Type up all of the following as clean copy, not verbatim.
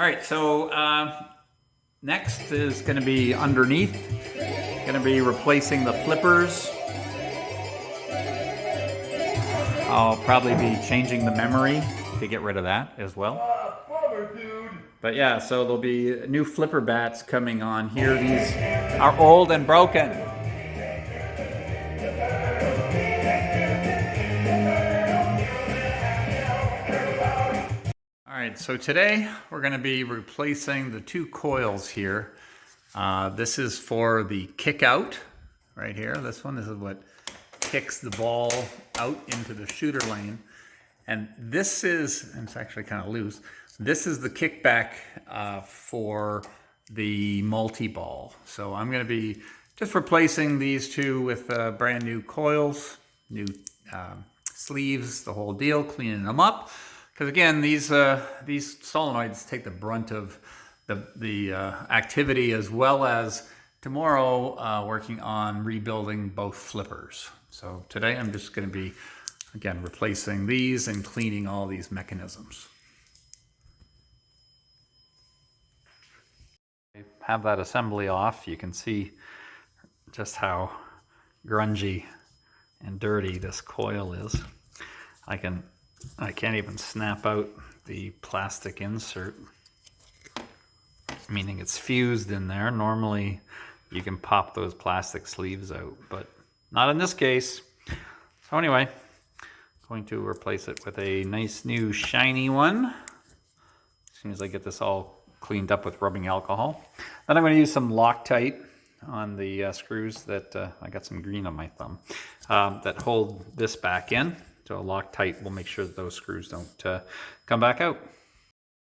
All right, so next is going to be underneath. Going to be replacing the flippers. I'll probably be changing the memory to get rid of that as well. But yeah, so there'll be new flipper bats coming on here. These are old and broken. All right, so today we're going to be replacing the two coils here. This is for the kick out right here. This is what kicks the ball out into the shooter lane. And this is, and it's actually kind of loose, this is the kickback for the multi-ball. So I'm going to be just replacing these two with brand new coils, new sleeves, the whole deal, cleaning them up. Because again, these solenoids take the brunt of the activity, as well as tomorrow working on rebuilding both flippers. So today I'm just going to be, again, replacing these and cleaning all these mechanisms. Have that assembly off. You can see just how grungy and dirty this coil is. I can't even snap out the plastic insert, meaning it's fused in there. Normally you can pop those plastic sleeves out, but not in this case. So anyway, going to replace it with a nice new shiny one as soon as I get this all cleaned up with rubbing alcohol. Then I'm going to use some Loctite on the screws that I got some green on my thumb that hold this back in. So Loctite will make sure that those screws don't come back out.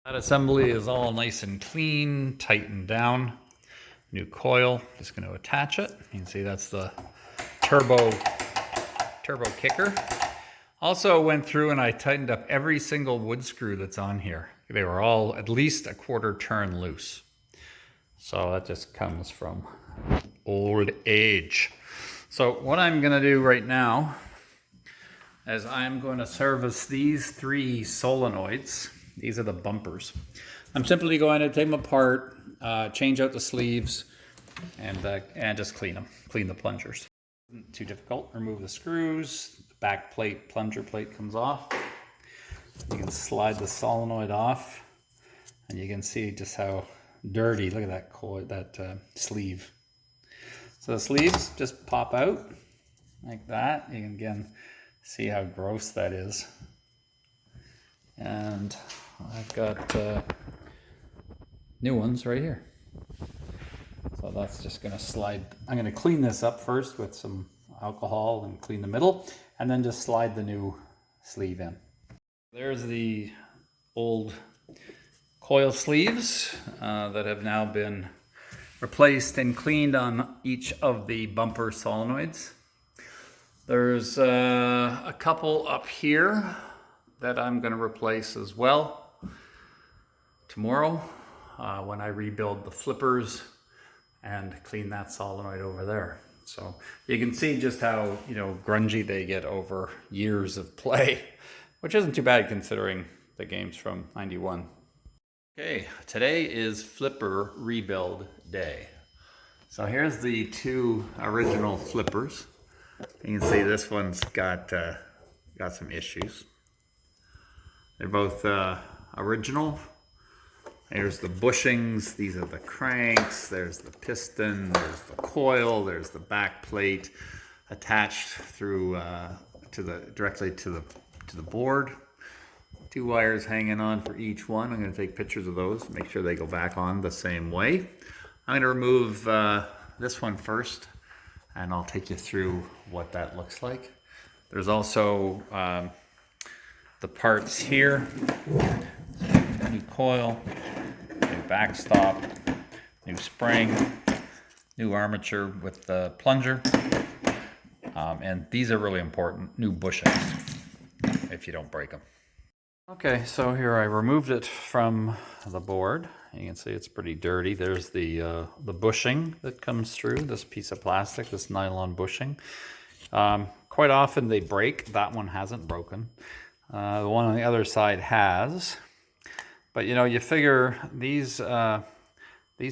That assembly is all nice and clean, tightened down. New coil, just going to attach it. You can see that's the turbo kicker. Also went through and I tightened up every single wood screw that's on here. They were all at least a quarter turn loose. So that just comes from old age. So what I'm going to do right now is I'm going to service these three solenoids. These are the bumpers. I'm simply going to take them apart, change out the sleeves, and just clean them, clean the plungers. Isn't too difficult. Remove the screws. The back plate, plunger plate comes off. You can slide the solenoid off, and you can see just how dirty. Look at that coil, that sleeve. So the sleeves just pop out like that. You can again see how gross that is. And I've got new ones right here. So that's just going to slide. I'm going to clean this up first with some alcohol and clean the middle, and then just slide the new sleeve in. There's the old coil sleeves that have now been replaced and cleaned on each of the bumper solenoids. There's a couple up here that I'm going to replace as well tomorrow when I rebuild the flippers and clean that solenoid over there. So you can see just how, grungy they get over years of play, which isn't too bad considering the game's from '91. Okay, today is flipper rebuild day. So here's the two original flippers. You can see this one's got some issues. They're both original. There's the bushings, these are the cranks, there's the piston, there's the coil, there's the back plate attached through directly to the board. Two wires hanging on for each one. I'm going to take pictures of those, make sure they go back on the same way. I'm going to remove this one first, and I'll take you through what that looks like. There's also the parts here. New coil, new backstop, new spring, new armature with the plunger, and these are really important, new bushings if you don't break them. Okay, so here I removed it from the board. You can see it's pretty dirty. There's the bushing that comes through, this piece of plastic, this nylon bushing. Quite often they break. That one hasn't broken. The one on the other side has. But you know, you figure these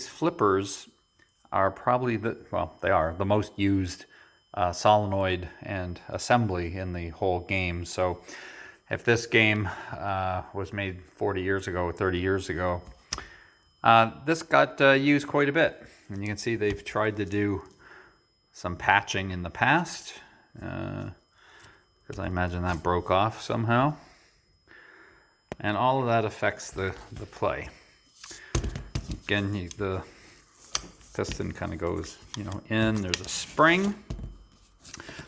flippers are probably they are the most used solenoid and assembly in the whole game. So if this game was made 40 years ago, 30 years ago, this got used quite a bit. And you can see they've tried to do some patching in the past, because I imagine that broke off somehow. And all of that affects the play. Again, the piston kind of goes, you know, in. There's a spring.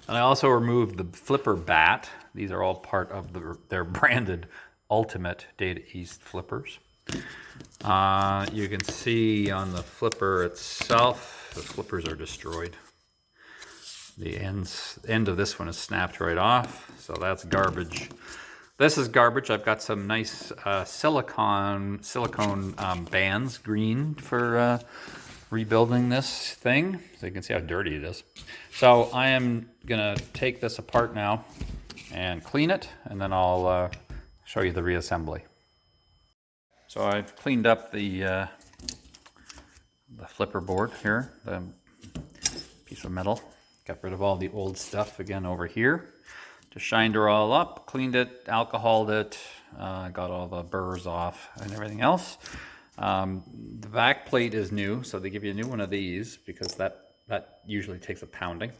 And I also removed the flipper bat. These are all part of their branded Ultimate Data East flippers. You can see on the flipper itself, the flippers are destroyed. The end of this one is snapped right off, so that's garbage. This is garbage. I've got some nice silicone bands, green, for rebuilding this thing. So you can see how dirty it is. So I am gonna take this apart now and clean it, and then I'll show you the reassembly. So I've cleaned up the flipper board here, the piece of metal. Got rid of all the old stuff again over here. Just shined her all up, cleaned it, alcoholed it, got all the burrs off and everything else. The back plate is new, so they give you a new one of these because that usually takes a pounding.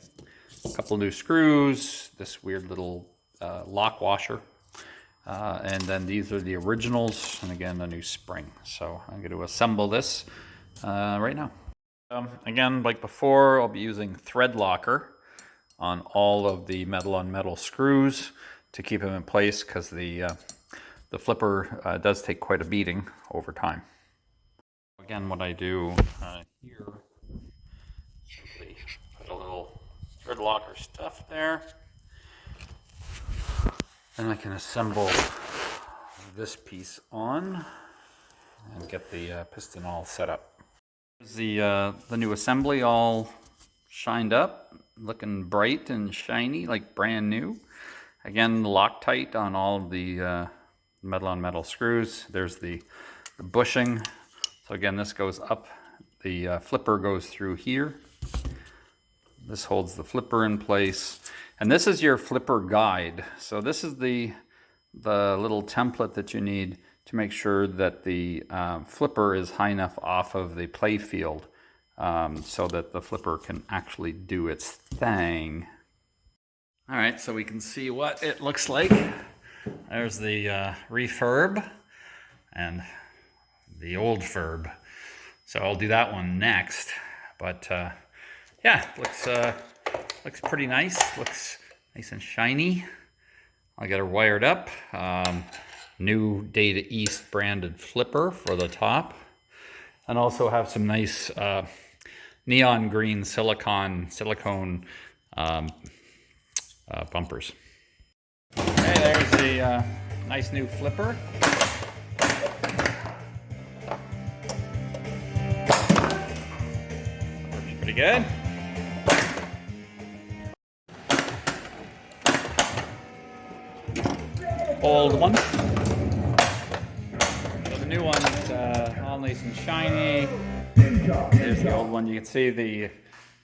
A couple new screws, this weird little lock washer, and then these are the originals, and again a new spring. So I'm going to assemble this right now. Again, like before, I'll be using thread locker on all of the metal-on-metal screws to keep them in place, because the flipper does take quite a beating over time. Again, what I do here, simply put a little thread locker stuff there, and I can assemble this piece on and get the piston all set up. Here's the new assembly all shined up, looking bright and shiny, like brand new. Again, Loctite on all of the metal-on-metal screws. There's the bushing. So again, this goes up. The flipper goes through here. This holds the flipper in place. And this is your flipper guide. So this is the little template that you need to make sure that the flipper is high enough off of the playfield, so that the flipper can actually do its thing. All right, so we can see what it looks like. There's the refurb and the old furb. So I'll do that one next. But yeah, looks pretty nice. Looks nice and shiny. I'll get her wired up. New Data East branded flipper for the top. And also have some nice neon green silicone bumpers. Okay, there's the nice new flipper. Works pretty good. Old one. So the new one's all nice and shiny. There's the old one. You can see the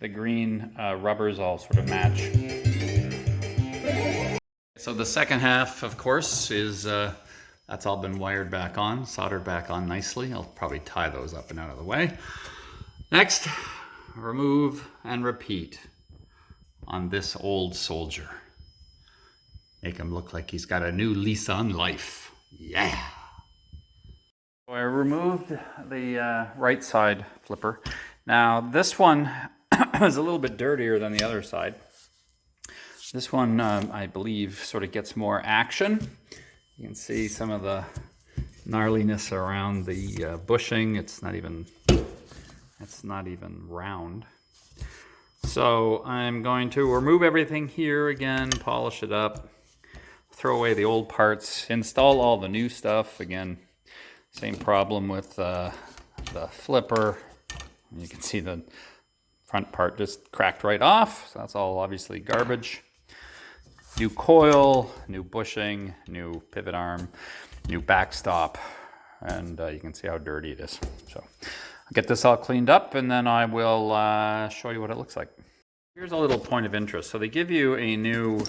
green rubbers all sort of match. So the second half, of course, is that's all been wired back on, soldered back on nicely. I'll probably tie those up and out of the way. Next, remove and repeat on this old soldier. Make him look like he's got a new lease on life. Yeah! I removed the right side flipper. Now this one is a little bit dirtier than the other side. This one, I believe, sort of gets more action. You can see some of the gnarliness around the bushing. It's not even round. So I'm going to remove everything here again, polish it up, throw away the old parts, install all the new stuff. Again, same problem with the flipper. You can see the front part just cracked right off. So that's all obviously garbage. New coil, new bushing, new pivot arm, new backstop, and you can see how dirty it is. So I'll get this all cleaned up and then I will show you what it looks like. Here's a little point of interest. So they give you a new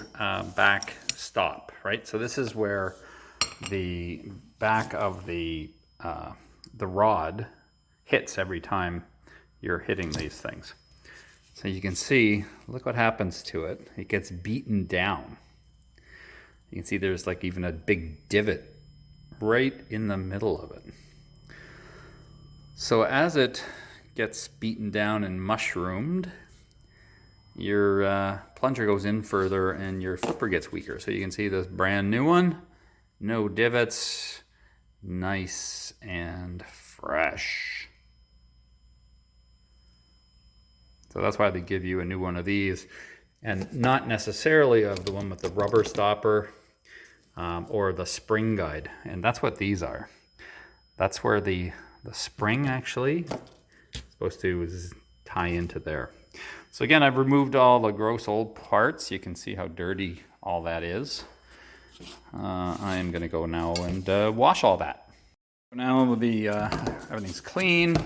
back stop, right? So this is where the back of the rod hits every time you're hitting these things. So you can see, look what happens to it. It gets beaten down. You can see there's like even a big divot right in the middle of it. So as it gets beaten down and mushroomed, your plunger goes in further and your flipper gets weaker. So you can see this brand new one, no divots, nice and fresh. So that's why they give you a new one of these, and not necessarily of the one with the rubber stopper or the spring guide. And that's what these are. That's where the spring actually is supposed to tie into there. So again, I've removed all the gross old parts. You can see how dirty all that is. I am going to go now and wash all that. Now everything's clean.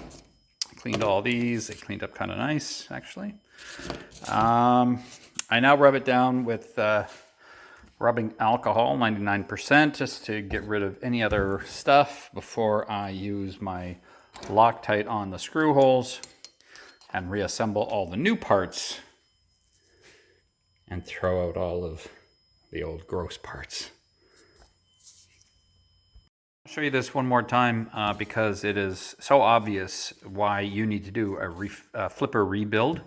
Cleaned all these. They cleaned up kind of nice, actually. I now rub it down with rubbing alcohol, 99%, just to get rid of any other stuff before I use my Loctite on the screw holes and reassemble all the new parts and throw out all of the old gross parts. I'll show you this one more time because it is so obvious why you need to do a flipper rebuild.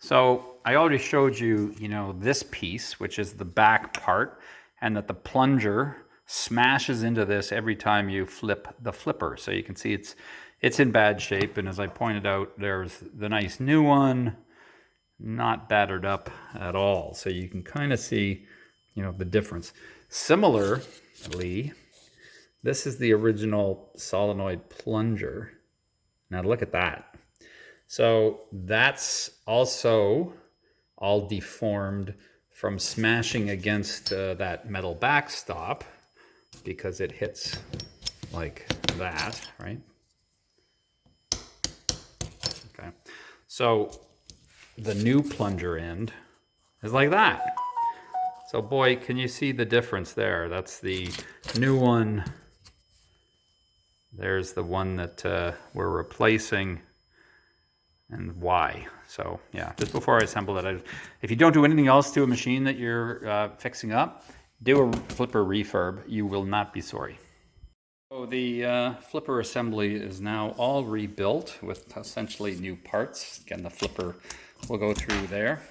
So I already showed you, this piece, which is the back part, and that the plunger smashes into this every time you flip the flipper. So you can see it's in bad shape, and as I pointed out, there's the nice new one, not battered up at all. So you can kind of see, the difference. Similarly, this is the original solenoid plunger. Now look at that. So that's also all deformed from smashing against that metal backstop because it hits like that, right? Okay. So the new plunger end is like that. So boy, can you see the difference there? That's the new one. There's the one that we're replacing, and why. So yeah, just before I assemble it, if you don't do anything else to a machine that you're fixing up, do a flipper refurb. You will not be sorry. So the flipper assembly is now all rebuilt with essentially new parts. Again, the flipper will go through there.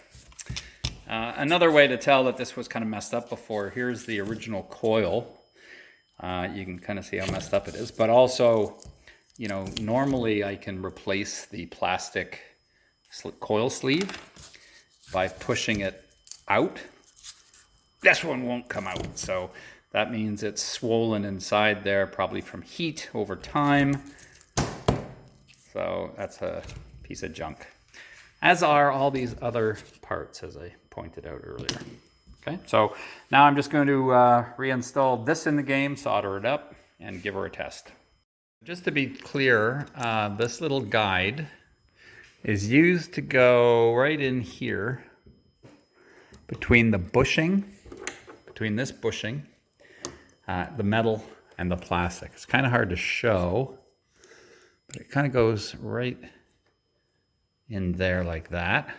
Another way to tell that this was kind of messed up before, here's the original coil. You can kind of see how messed up it is, but also, normally I can replace the plastic coil sleeve by pushing it out. This one won't come out, so that means it's swollen inside there, probably from heat over time. So that's a piece of junk, as are all these other parts, as I pointed out earlier. Okay, so now I'm just going to reinstall this in the game, solder it up, and give her a test. Just to be clear, this little guide is used to go right in here between the bushing, between this bushing, the metal, and the plastic. It's kind of hard to show, but it kind of goes right in there like that.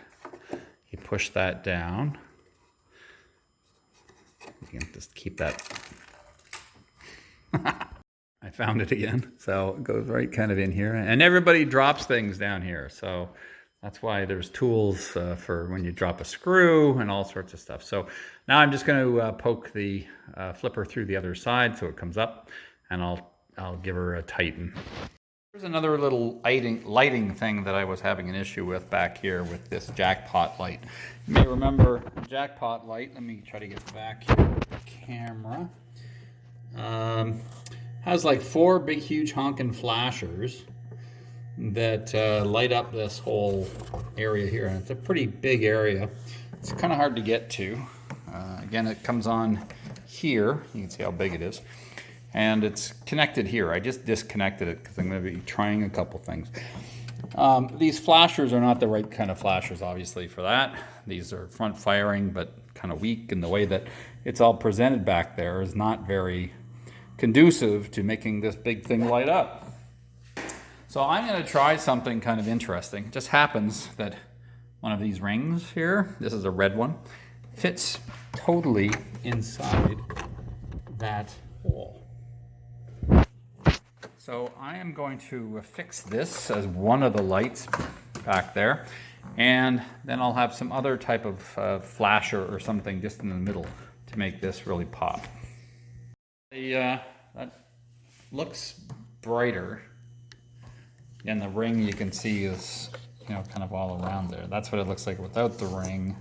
You push that down. You can just keep that. I found it again. So it goes right kind of in here. And everybody drops things down here. So that's why there's tools for when you drop a screw and all sorts of stuff. So now I'm just going to poke the flipper through the other side so it comes up, and I'll give her a tighten. Here's another little lighting thing that I was having an issue with back here with this jackpot light. You may remember the jackpot light. Let me try to get back here with the camera. Has like 4 big, huge honking flashers that light up this whole area here. And it's a pretty big area. It's kind of hard to get to. Again, it comes on here. You can see how big it is. and it's connected here. I just disconnected it because I'm going to be trying a couple things. These flashers are not the right kind of flashers, obviously, for that. These are front firing, but kind of weak, and the way that it's all presented back there is not very conducive to making this big thing light up. So I'm going to try something kind of interesting. It just happens that one of these rings here, this is a red one, fits totally inside that hole. So I am going to fix this as one of the lights back there, and then I'll have some other type of flasher or something just in the middle to make this really pop. That looks brighter, and the ring you can see is, you know, kind of all around there. That's what it looks like without the ring.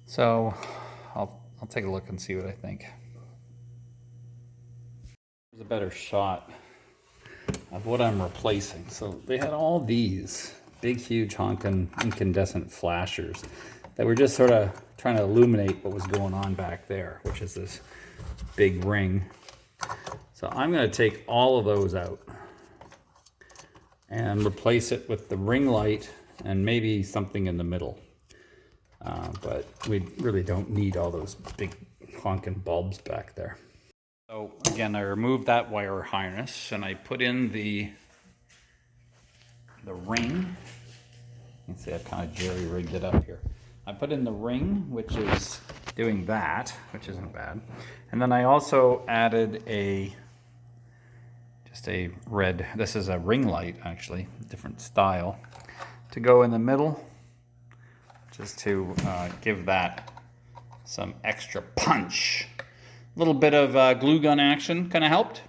So I'll take a look and see what I think. There's a better shot of what I'm replacing. So they had all these big, huge honking incandescent flashers that were just sort of trying to illuminate what was going on back there, which is this big ring. So I'm going to take all of those out and replace it with the ring light and maybe something in the middle. But we really don't need all those big honking bulbs back there. So again, I removed that wire harness and I put in the ring. You can see I've kind of jerry-rigged it up here. I put in the ring, which is doing that, which isn't bad. And then I also added just a red, this is a ring light actually, different style, to go in the middle, just to give that some extra punch. A little bit of glue gun action kind of helped.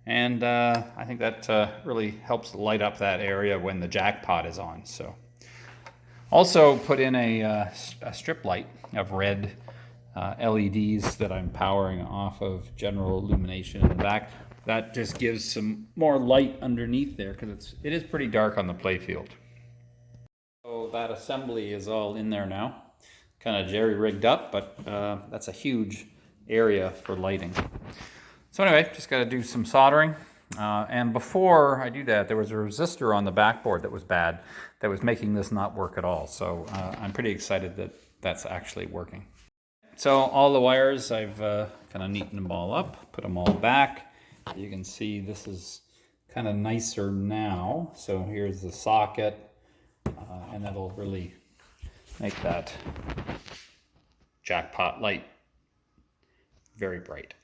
And I think that really helps light up that area when the jackpot is on. So, also put in a strip light of red LEDs that I'm powering off of general illumination in the back. That just gives some more light underneath there because it is pretty dark on the playfield. So that assembly is all in there now. Kind of jerry-rigged up, but that's a huge area for lighting. So anyway, just got to do some soldering. And before I do that, there was a resistor on the backboard that was bad, that was making this not work at all. So I'm pretty excited that that's actually working. So all the wires, I've kind of neatened them all up, put them all back. You can see this is kind of nicer now. So here's the socket, and that'll really make that jackpot light very bright.